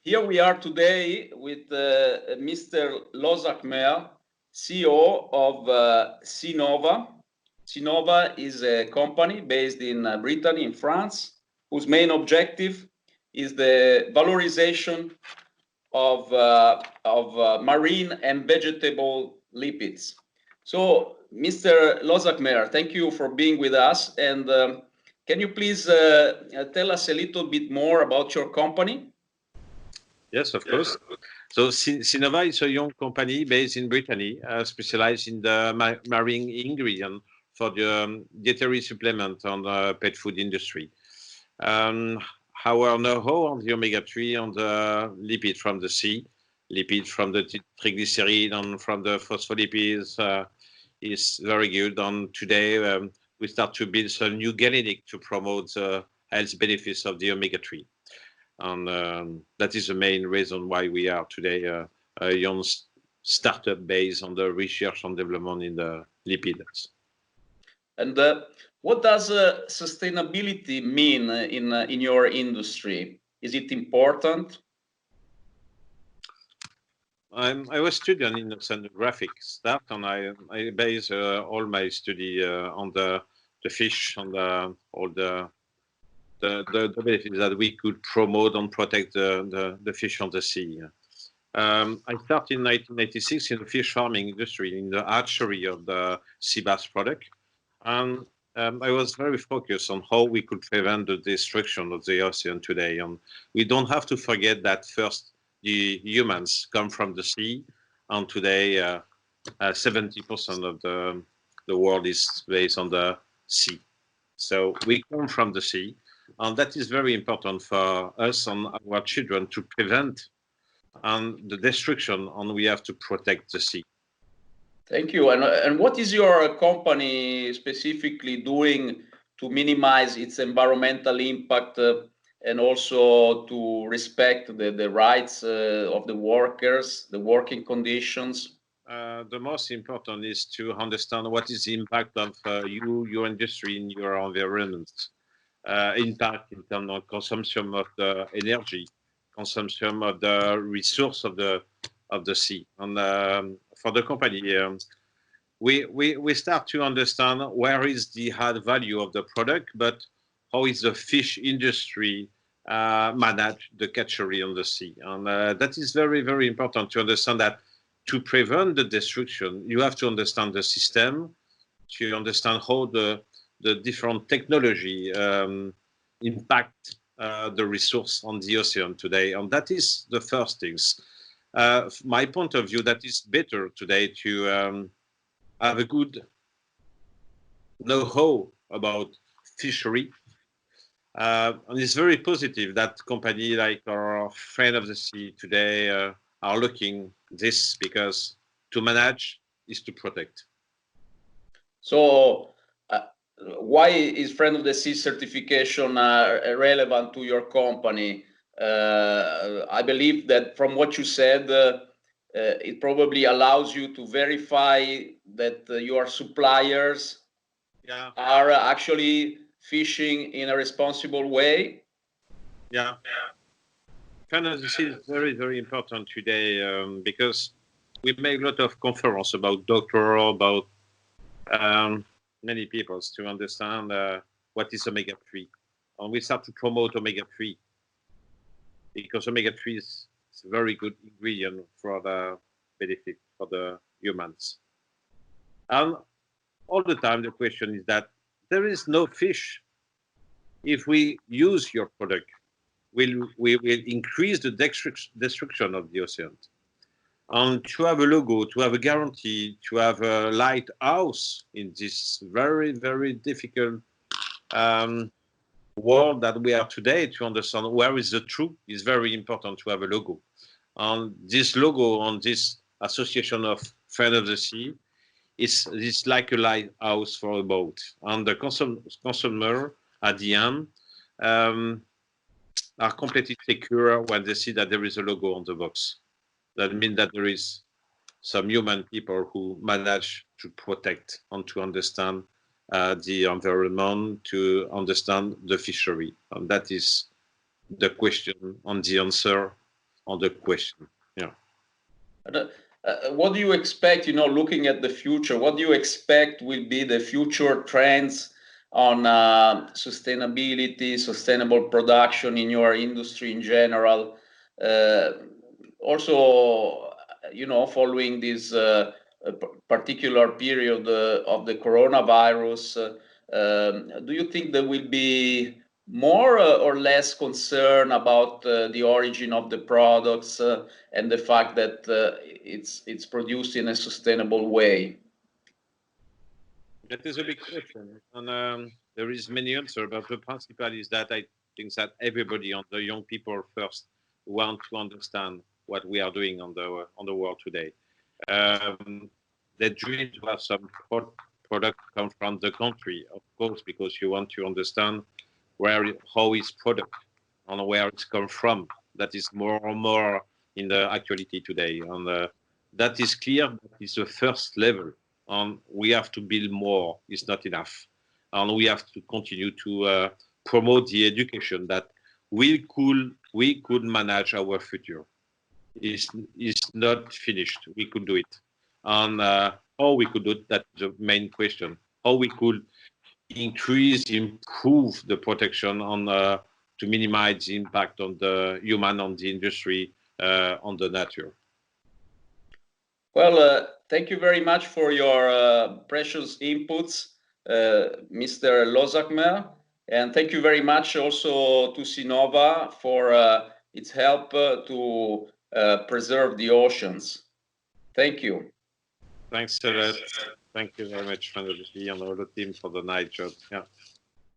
Here we are today with Mr. Lozakmer, CEO of Seanova. Seanova is a company based in Brittany, in France, whose main objective is the valorization of marine and vegetable lipids. So, Mr. Lozakmer, thank you for being with us. And can you please tell us a little bit more about your company? Yes, of course. So Seanova is a young company based in Brittany, specialized in the marine ingredient for the dietary supplement on the pet food industry. Our know-how on the omega-3 on the lipid from the sea, lipid from the triglyceride and from the phospholipids is very good. And today we start to build some new genetic to promote the health benefits of the omega-3. And that is the main reason why we are today a young startup based on the research and development in the lipids. And what does sustainability mean in your industry? Is it important? I was studying in oceanographic stuff, and I base all my study on the fish and all the benefits that we could promote and protect the fish on the sea. I started in 1986 in the fish farming industry, in the hatchery of the sea bass product. And I was very focused on how we could prevent the destruction of the ocean today. And we don't have to forget that first the humans come from the sea, and today 70% of the world is based on the sea. So we come from the sea. And that is very important for us and our children to prevent the destruction, and we have to protect the sea. Thank you. And what is your company specifically doing to minimize its environmental impact and also to respect the rights of the workers, the working conditions? The most important is to understand what is the impact of your industry in your environment. Impact in terms of consumption of the energy, consumption of the resource of the sea. And for the company, we start to understand where is the added value of the product, but how is the fish industry manage the catchery on the sea. And that is very, very important to understand that to prevent the destruction, you have to understand the system, to understand how the different technology impact the resource on the ocean today. And that is the first things. My point of view, that is better today to have a good know-how about fishery. And it's very positive that company like our friend of the sea today are looking this, because to manage is to protect. So why is Friend of the Sea certification relevant to your company? I believe that from what you said, it probably allows you to verify that your suppliers are actually fishing in a responsible way. Yeah. Friend of the Sea is very, very important today because we make a lot of conference about doctor, about many people to understand what is omega-3. And we start to promote omega-3 because omega-3 is a very good ingredient for the benefit for the humans. And all the time the question is that there is no fish. If we use your product, we will increase the destruction of the ocean. And to have a logo, to have a guarantee, to have a lighthouse in this very, very difficult world that we are today, to understand where is the truth, is very important to have a logo. And this logo on this association of Friend of the Sea is like a lighthouse for a boat. And the consumer at the end are completely secure when they see that there is a logo on the box. That means that there is some human people who manage to protect and to understand the environment, to understand the fishery. And that is the question and the answer on the question. Yeah. What do you expect, looking at the future, what do you expect will be the future trends on sustainability, sustainable production in your industry in general? Also, following this particular period of the coronavirus, do you think there will be more or less concern about the origin of the products and the fact that it's produced in a sustainable way? That is a big question, and there is many answers. But the principle is that I think that everybody, on the young people first, want to understand what we are doing on the world today. The dream to have some product come from the country, of course, because you want to understand how is product and where it's come from. That is more and more in the actuality today, and that is clear. That is the first level, and we have to build more. It's not enough, and we have to continue to promote the education that we could manage our future. Is not finished. We could do it, and how we could do it. That's the main question. How we could improve the protection on to minimize the impact on the human, on the industry, on the nature. Well, thank you very much for your precious inputs, Mr. Lozakmer, and thank you very much also to Seanova for its help to preserve the oceans. Thank you. Thanks a lot. Thank you very much, Fanny, and all the team for the night job. Yeah.